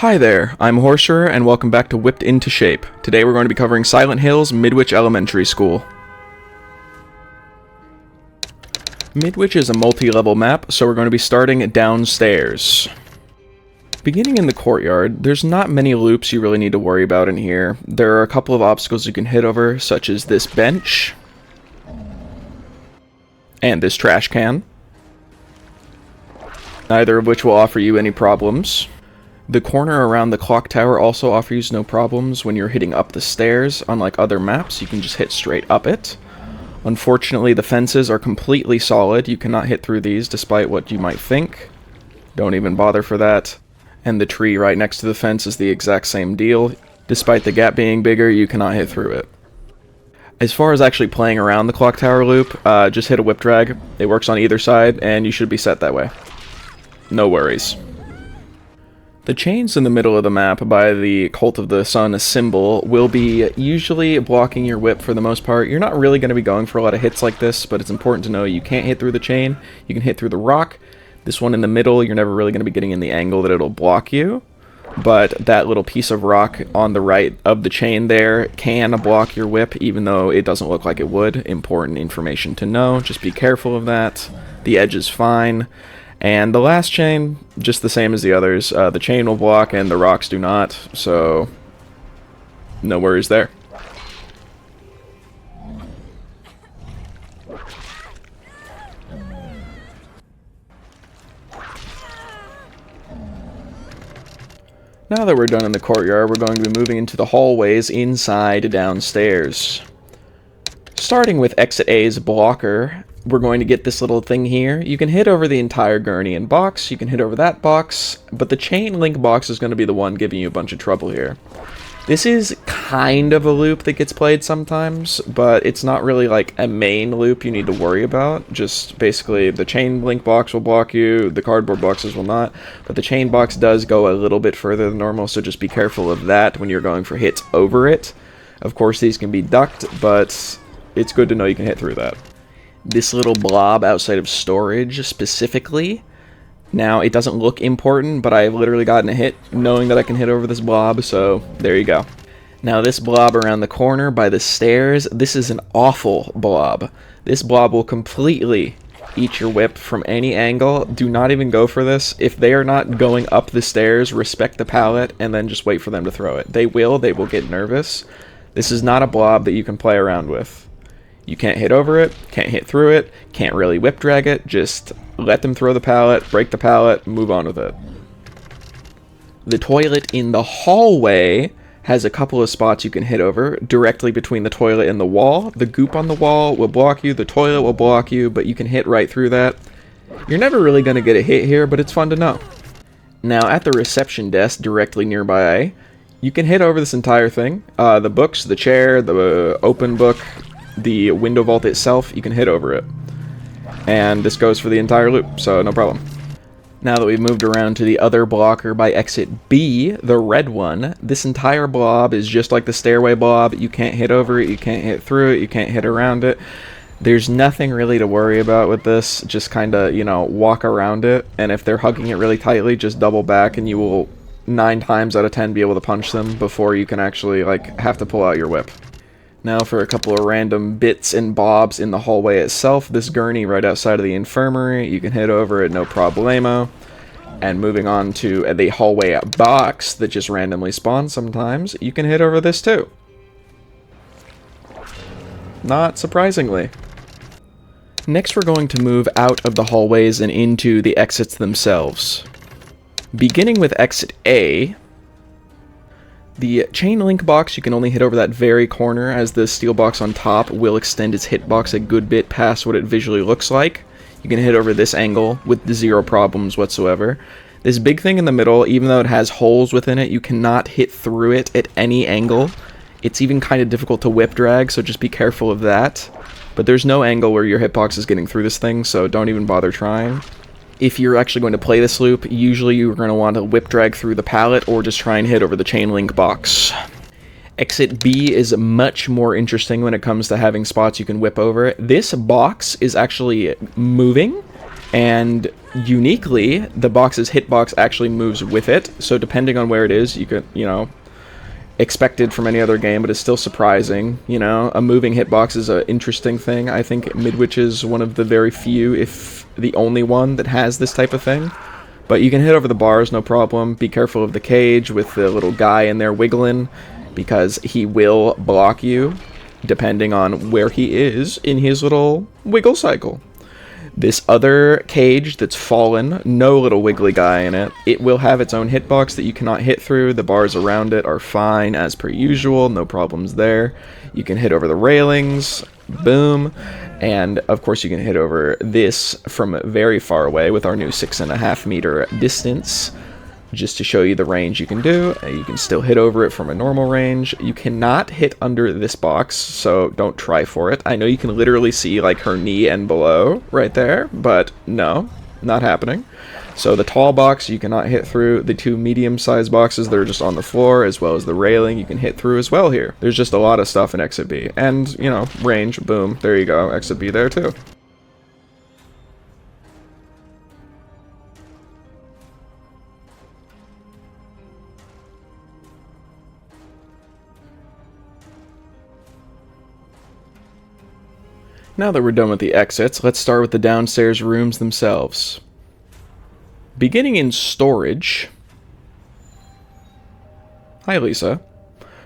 Hi there, I'm Horce, and welcome back to Whipped Into Shape. Today we're going to be covering Silent Hill's Midwich Elementary School. Midwich is a multi-level map, so we're going to be starting downstairs. Beginning in the courtyard, there's not many loops you really need to worry about in here. There are a couple of obstacles you can hit over, such as this bench, and this trash can, neither of which will offer you any problems. The corner around the clock tower also offers no problems when you're hitting up the stairs. Unlike other maps, you can just hit straight up it. Unfortunately, the fences are completely solid. You cannot hit through these despite what you might think. Don't even bother for that. And the tree right next to the fence is the exact same deal. Despite the gap being bigger, you cannot hit through it. As far as actually playing around the clock tower loop, just hit a whip drag. It works on either side, and you should be set that way. No worries. The chains in the middle of the map by the Cult of the Sun symbol will be usually blocking your whip for the most part. You're not really going to be going for a lot of hits like this, but it's important to know you can't hit through the chain. You can hit through the rock. This one in the middle, you're never really going to be getting in the angle that it'll block you. But that little piece of rock on the right of the chain there can block your whip, even though it doesn't look like it would. Important information to know. Just be careful of that. The edge is fine. And the last chain, just the same as the others. The chain will block and the rocks do not, so no worries there. Now that we're done in the courtyard, we're going to be moving into the hallways inside downstairs. Starting with Exit A's blocker, we're going to get this little thing here. You can hit over the entire gurney and box, you can hit over that box, but the chain link box is going to be the one giving you a bunch of trouble here. This is kind of a loop that gets played sometimes, but it's not really like a main loop you need to worry about. Just basically the chain link box will block you, the cardboard boxes will not, but the chain box does go a little bit further than normal, so just be careful of that when you're going for hits over it. Of course these can be ducked, but it's good to know you can hit through that. This little blob outside of storage specifically, now it doesn't look important, but I've literally gotten a hit knowing that I can hit over this blob, so there you go. Now this blob around the corner by the stairs, this is an awful blob. This blob will completely eat your whip from any angle. Do not even go for this. If they are not going up the stairs, respect the pallet and then just wait for them to throw it. They will get nervous. This is not a blob that you can play around with. You can't hit over it, can't hit through it, can't really whip drag it, just let them throw the pallet, break the pallet, move on with it. The toilet in the hallway has a couple of spots you can hit over, directly between the toilet and the wall. The goop on the wall will block you, the toilet will block you, but you can hit right through that. You're never really going to get a hit here, but it's fun to know. Now at the reception desk directly nearby, you can hit over this entire thing. The books, the chair, the open book, the window vault itself, you can hit over it. And this goes for the entire loop, so no problem. Now that we've moved around to the other blocker by Exit B, the red one, this entire blob is just like the stairway blob. You can't hit over it, you can't hit through it, you can't hit around it. There's nothing really to worry about with this, just kinda, walk around it, and if they're hugging it really tightly, just double back and you will 9 times out of 10 be able to punch them before you can actually, have to pull out your whip. Now for a couple of random bits and bobs in the hallway itself. This gurney right outside of the infirmary, you can hit over it no problemo. And moving on to the hallway box that just randomly spawns sometimes, you can hit over this too. Not surprisingly. Next we're going to move out of the hallways and into the exits themselves. Beginning with Exit A, the chain link box, you can only hit over that very corner, as the steel box on top will extend its hitbox a good bit past what it visually looks like. You can hit over this angle with 0 problems whatsoever. This big thing in the middle, even though it has holes within it, you cannot hit through it at any angle. It's even kind of difficult to whip drag, so just be careful of that. But there's no angle where your hitbox is getting through this thing, so don't even bother trying. If you're actually going to play this loop, usually you're going to want to whip drag through the pallet or just try and hit over the chain link box. Exit B is much more interesting when it comes to having spots you can whip over. This box is actually moving, And uniquely, the box's hitbox actually moves with it. So depending on where it is, you could, expected from any other game, but it's still surprising. A moving hitbox is an interesting thing. I think Midwich is one of the very few, if the only one, that has this type of thing. But you can hit over the bars, no problem. Be careful of the cage with the little guy in there wiggling, because he will block you, depending on where he is in his little wiggle cycle. This other cage that's fallen, no little wiggly guy in it, it will have its own hitbox that you cannot hit through. The bars around it are fine as per usual, no problems there. You can hit over the railings, boom, and of course you can hit over this from very far away with our new 6.5 meter distance. Just to show you the range you can do. You can still hit over it from a normal range. You cannot hit under this box, so don't try for it. I know you can literally see like her knee and below right there, but no, not happening. So the tall box you cannot hit through. The two medium-sized boxes that are just on the floor, as well as the railing, you can hit through as well here. There's just a lot of stuff in Exit B. And, range, boom, there you go, Exit B there too. Now that we're done with the exits, let's start with the downstairs rooms themselves. Beginning in storage... Hi, Lisa.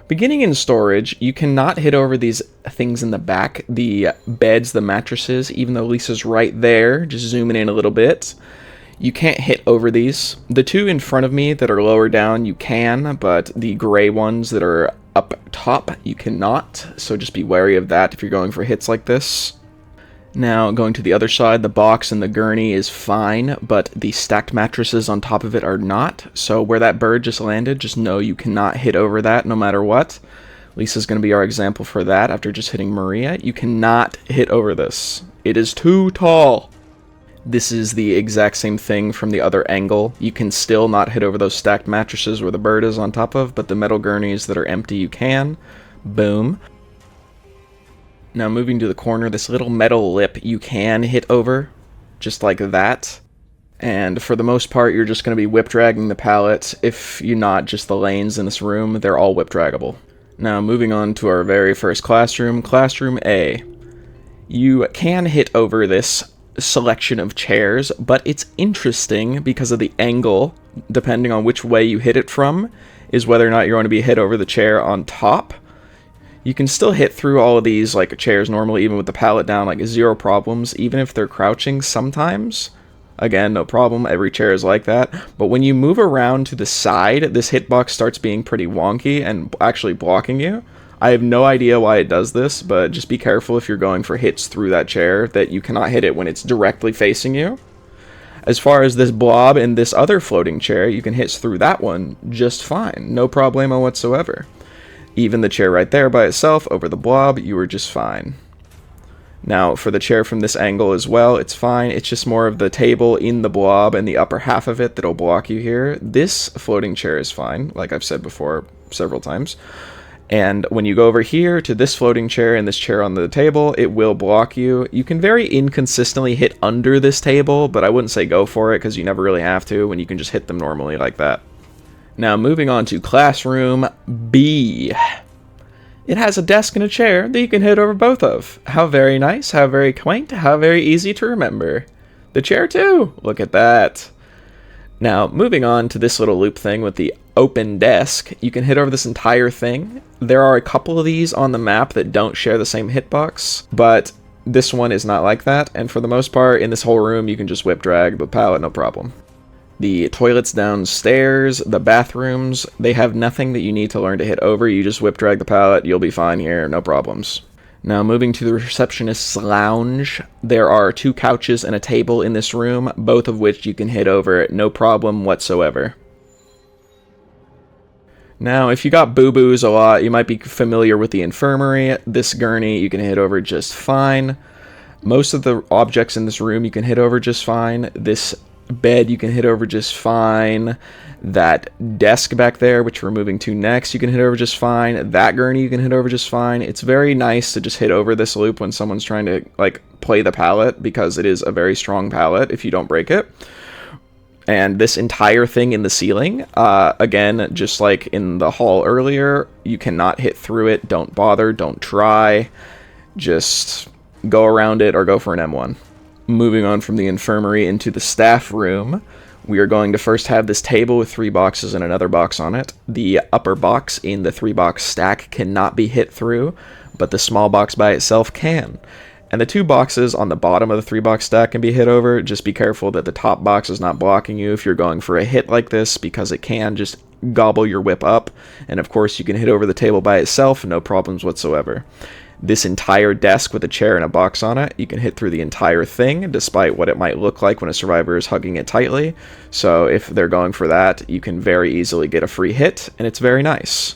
Beginning in storage, you cannot hit over these things in the back, the beds, the mattresses, even though Lisa's right there, just zooming in a little bit. You can't hit over these. The two in front of me that are lower down, you can, but the gray ones that are up top, you cannot, so just be wary of that if you're going for hits like this. Now, going to the other side, the box and the gurney is fine, but the stacked mattresses on top of it are not, so where that bird just landed, just know you cannot hit over that no matter what. Lisa's going to be our example for that after just hitting Maria. You cannot hit over this. It is too tall. This is the exact same thing from the other angle. You can still not hit over those stacked mattresses where the bird is on top of, but the metal gurneys that are empty you can. Boom. Now moving to the corner, this little metal lip you can hit over, just like that. And for the most part, you're just going to be whip dragging the pallet. If you're not, just the lanes in this room, they're all whip draggable. Now moving on to our very first classroom, Classroom A. You can hit over this selection of chairs, but it's interesting because of the angle, depending on which way you hit it from, is whether or not you're going to be hit over the chair on top. You can still hit through all of these like chairs normally, even with the pallet down, like zero problems, even if they're crouching sometimes. Again, no problem, every chair is like that. But when you move around to the side, this hitbox starts being pretty wonky and actually blocking you. I have no idea why it does this, but just be careful if you're going for hits through that chair that you cannot hit it when it's directly facing you. As far as this blob and this other floating chair, you can hit through that one just fine, no problemo whatsoever. Even the chair right there by itself over the blob, you were just fine. Now, for the chair from this angle as well, it's fine. It's just more of the table in the blob and the upper half of it that'll block you here. This floating chair is fine, like I've said before several times. And when you go over here to this floating chair and this chair on the table, it will block you. You can very inconsistently hit under this table, but I wouldn't say go for it because you never really have to when you can just hit them normally like that. Now moving on to Classroom B. It has a desk and a chair that you can hit over both of. How very nice, how very quaint, how very easy to remember. The chair too, look at that. Now, moving on to this little loop thing with the open desk, you can hit over this entire thing. There are a couple of these on the map that don't share the same hitbox, but this one is not like that, and for the most part, in this whole room, you can just whip drag the pallet, no problem. The toilets downstairs, the bathrooms, they have nothing that you need to learn to hit over. You just whip drag the pallet, you'll be fine here, no problems. Now moving to the receptionist's lounge, there are 2 couches and a table in this room, both of which you can hit over, no problem whatsoever. Now, if you got boo-boos a lot, you might be familiar with the infirmary. This gurney you can hit over just fine. Most of the objects in this room you can hit over just fine. This bed you can hit over just fine. That desk back there, which we're moving to next, you can hit over just fine. That gurney you can hit over just fine. It's very nice to just hit over this loop when someone's trying to like play the pallet, because it is a very strong pallet if you don't break it. And this entire thing in the ceiling, again, just like in the hall earlier, you cannot hit through it. Don't bother, don't try. Just go around it or go for an M1. Moving on from the infirmary into the staff room, we are going to first have this table with 3 boxes and another box on it. The upper box in the 3-box stack cannot be hit through, but the small box by itself can. And the 2 boxes on the bottom of the 3-box stack can be hit over. Just be careful that the top box is not blocking you if you're going for a hit like this, because it can just gobble your whip up. And of course you can hit over the table by itself, no problems whatsoever. This entire desk with a chair and a box on it, you can hit through the entire thing, despite what it might look like when a survivor is hugging it tightly. So if they're going for that, you can very easily get a free hit, and it's very nice.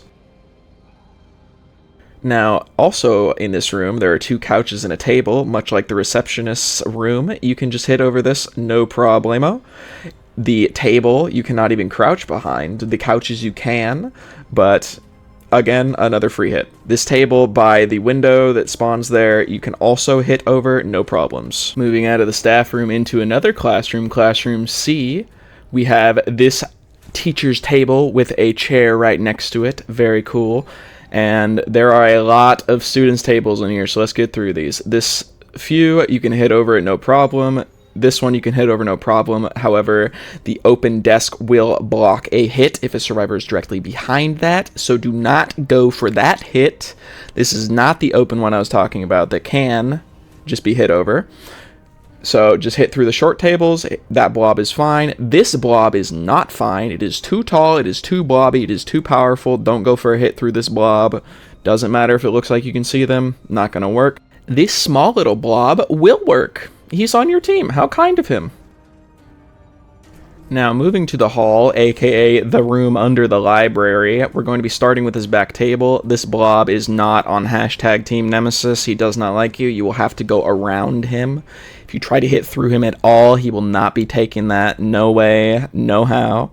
Now, also in this room, there are 2 couches and a table, much like the receptionist's room. You can just hit over this, no problemo. The table, you cannot even crouch behind. The couches you can, but again, another free hit. This table by the window that spawns there, you can also hit over, no problems. Moving out of the staff room into another classroom, classroom C, we have this teacher's table with a chair right next to it. Very cool. And there are a lot of students' tables in here, so let's get through these. This few, you can hit over it, no problem. This one you can hit over, no problem. However, the open desk will block a hit if a survivor is directly behind that, so do not go for that hit. This is not the open one I was talking about that can just be hit over. So just hit through the short tables. That blob is fine. This blob is not fine. It is too tall. It is too blobby. It is too powerful. Don't go for a hit through this blob. Doesn't matter if it looks like you can see them. Not going to work. This small little blob will work. He's on your team. How kind of him. Now, moving to the hall, aka the room under the library, we're going to be starting with this back table. This blob is not on hashtag Team Nemesis. He does not like you. You will have to go around him. If you try to hit through him at all, he will not be taking that. No way, no how.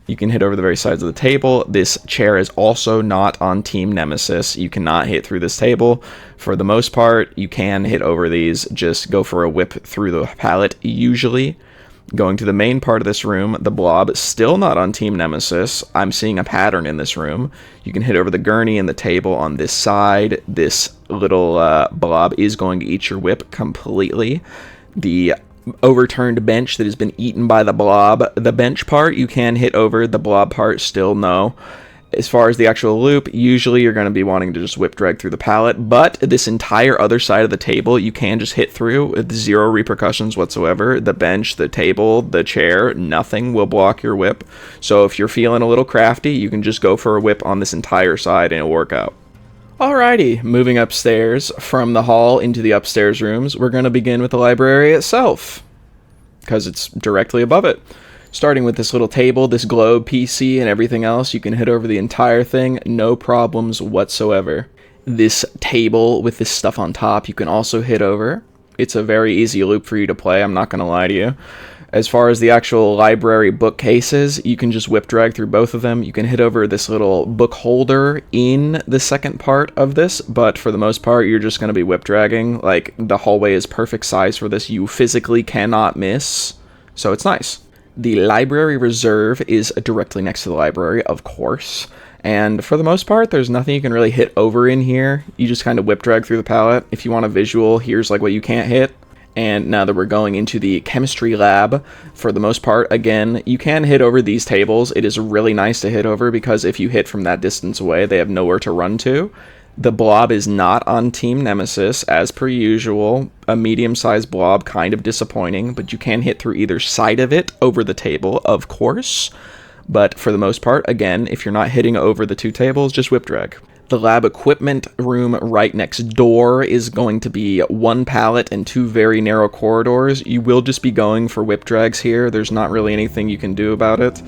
You can hit over the very sides of the table. This chair is also not on Team Nemesis. You cannot hit through this table. For the most part, you can hit over these. Just go for a whip through the pallet, usually. Going to the main part of this room, the blob, still not on Team Nemesis. I'm seeing a pattern in this room. You can hit over the gurney and the table on this side. This little blob is going to eat your whip completely. The overturned bench that has been eaten by the blob, the bench part you can hit over, the blob part still no. As far as the actual loop, usually you're going to be wanting to just whip drag through the pallet, but this entire other side of the table you can just hit through with 0 repercussions whatsoever. The bench, the table, the chair, nothing will block your whip. So if you're feeling a little crafty, you can just go for a whip on this entire side and it'll work out. Alrighty, moving upstairs from the hall into the upstairs rooms, we're going to begin with the library itself, because it's directly above it. Starting with this little table, this globe PC, and everything else, you can hit over the entire thing, no problems whatsoever. This table with this stuff on top, you can also hit over. It's a very easy loop for you to play, I'm not going to lie to you. As far as the actual library bookcases, you can just whip drag through both of them. You can hit over this little book holder in the second part of this, but for the most part, you're just going to be whip dragging. Like, the hallway is perfect size for this. You physically cannot miss, so it's nice. The library reserve is directly next to the library, of course. And for the most part, there's nothing you can really hit over in here. You just kind of whip drag through the palette. If you want a visual, here's like what you can't hit. And now that we're going into the chemistry lab, for the most part, again, you can hit over these tables. It is really nice to hit over because if you hit from that distance away, they have nowhere to run to. The blob is not on Team Nemesis, as per usual. A medium-sized blob, kind of disappointing, but you can hit through either side of it over the table, of course. But for the most part, again, if you're not hitting over the 2 tables, just whip drag. The lab equipment room right next door is going to be 1 pallet and 2 very narrow corridors. You will just be going for whip drags here. There's not really anything you can do about it.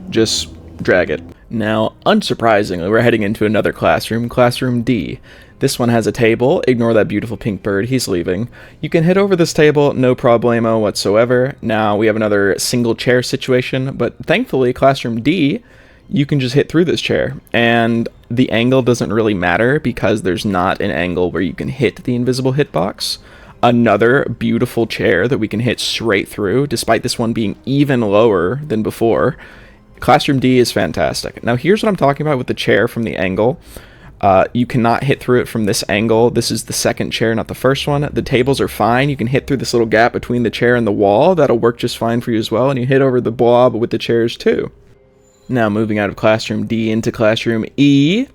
Just drag it. Now, unsurprisingly, we're heading into another classroom, Classroom D. This one has a table. Ignore that beautiful pink bird, he's leaving. You can hit over this table, no problemo whatsoever. Now, we have another single chair situation, but thankfully, Classroom D, you can just hit through this chair. And the angle doesn't really matter because there's not an angle where you can hit the invisible hitbox. Another beautiful chair that we can hit straight through, despite this one being even lower than before. Classroom D is fantastic. Now here's what I'm talking about with the chair from the angle. You cannot hit through it from this angle. This is the second chair, not the first one. The tables are fine. You can hit through this little gap between the chair and the wall. That'll work just fine for you as well. And you hit over the blob with the chairs too. Now moving out of Classroom D into Classroom E.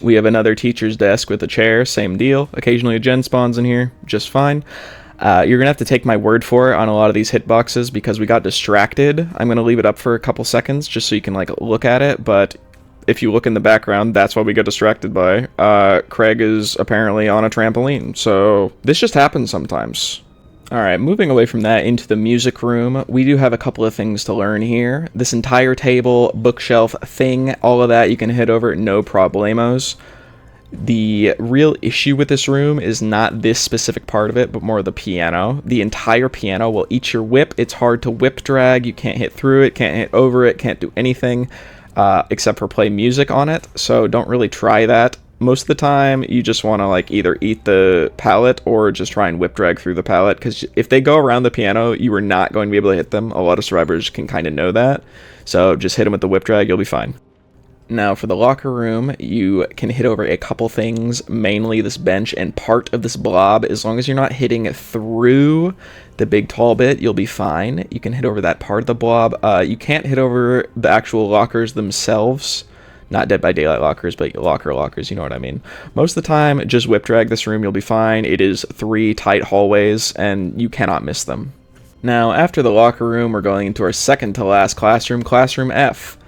We have another teacher's desk with a chair, same deal. Occasionally a gen spawns in here, just fine. You're gonna have to take my word for it on a lot of these hitboxes because we got distracted. I'm gonna leave it up for a couple seconds just so you can like look at it, but if you look in the background, that's what we got distracted by. Craig is apparently on a trampoline, so this just happens sometimes. Alright, moving away from that into the music room, we do have a couple of things to learn here. This entire table, bookshelf thing, all of that you can hit over, no problemos. The real issue with this room is not this specific part of it, but more the piano. The entire piano will eat your whip. It's hard to whip drag. You can't hit through it, can't hit over it, can't do anything except for play music on it. So don't really try that. Most of the time, you just want to like either eat the palette or just try and whip drag through the palette, because if they go around the piano, you are not going to be able to hit them. A lot of survivors can kind of know that. So just hit them with the whip drag, you'll be fine. Now for the locker room, you can hit over a couple things, mainly this bench and part of this blob. As long as you're not hitting through the big tall bit, you'll be fine. You can hit over that part of the blob. You can't hit over the actual lockers themselves. Not Dead by Daylight lockers, but lockers, you know what I mean. Most of the time, just whip drag this room, you'll be fine. It is 3 tight hallways, and you cannot miss them. Now, after the locker room, we're going into our second to last classroom, Classroom F.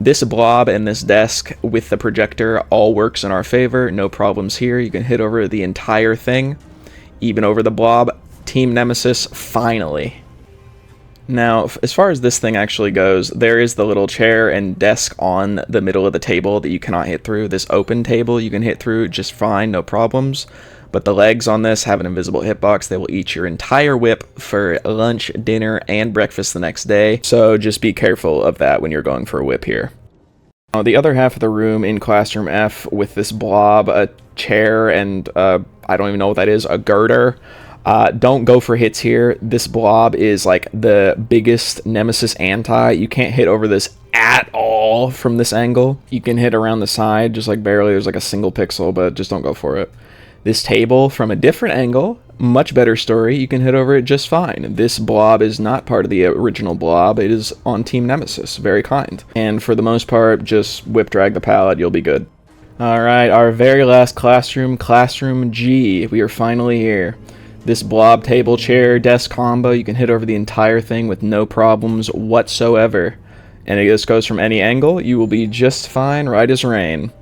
This blob and this desk with the projector all works in our favor. No problems here. You can hit over the entire thing, even over the blob. Team Nemesis, finally. Now, as far as this thing actually goes, there is the little chair and desk on the middle of the table that you cannot hit through. This open table you can hit through just fine, no problems. But the legs on this have an invisible hitbox. They will eat your entire whip for lunch, dinner, and breakfast the next day. So just be careful of that when you're going for a whip here. Now, the other half of the room in Classroom F with this blob, a chair, and I don't even know what that is, a girder. Don't go for hits here. This blob is like the biggest Nemesis anti. You can't hit over this at all from this angle. You can hit around the side, just like barely. There's like a single pixel, but just don't go for it. This table from a different angle, much better story. You can hit over it just fine. This blob is not part of the original blob. It is on Team Nemesis. Very kind. And for the most part, just whip drag the palette. You'll be good. Alright, our very last classroom, Classroom G. We are finally here. This blob table chair desk combo, you can hit over the entire thing with no problems whatsoever. And this goes from any angle. You will be just fine, right as rain.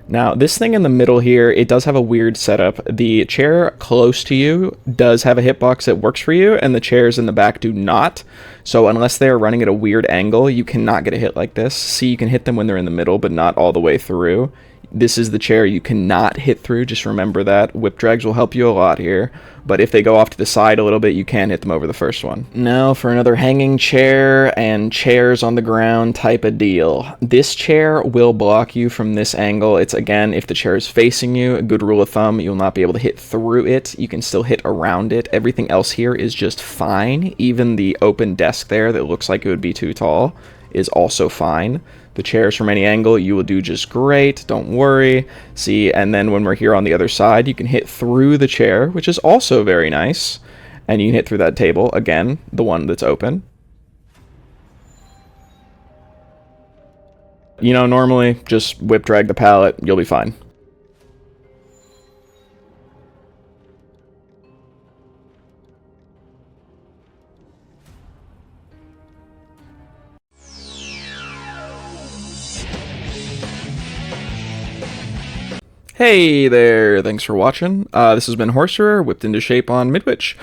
Now, this thing in the middle here, it does have a weird setup. The chair close to you does have a hitbox that works for you, and the chairs in the back do not. So unless they're running at a weird angle, you cannot get a hit like this. See, you can hit them when they're in the middle, but not all the way through. This is the chair you cannot hit through, just remember that. Whip drags will help you a lot here, but if they go off to the side a little bit, you can hit them over the first one. Now for another hanging chair and chairs on the ground type of deal. This chair will block you from this angle. It's, again, if the chair is facing you, a good rule of thumb, you'll not be able to hit through it. You can still hit around it. Everything else here is just fine. Even the open desk there that looks like it would be too tall is also fine. The chairs from any angle, you will do just great, don't worry. See, and then when we're here on the other side, you can hit through the chair, which is also very nice. And you can hit through that table, again, the one that's open. You know, normally, just whip drag the palette, you'll be fine. Hey there, thanks for watching. This has been Horcer, whipped into shape on Midwich.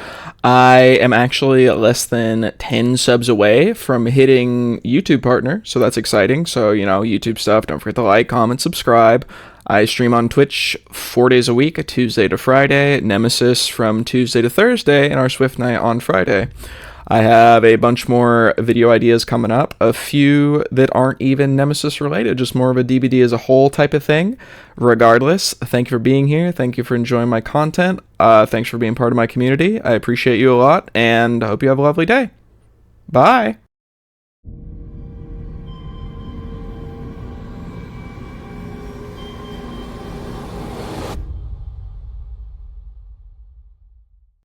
I am actually less than 10 subs away from hitting YouTube partner, so that's exciting. So, YouTube stuff, don't forget to like, comment, subscribe. I stream on Twitch 4 days a week, Tuesday to Friday, Nemesis from Tuesday to Thursday, and our Swift Night on Friday. I have a bunch more video ideas coming up, a few that aren't even Nemesis related, just more of a DBD as a whole type of thing. Regardless, thank you for being here. Thank you for enjoying my content. Thanks for being part of my community. I appreciate you a lot, and I hope you have a lovely day. Bye.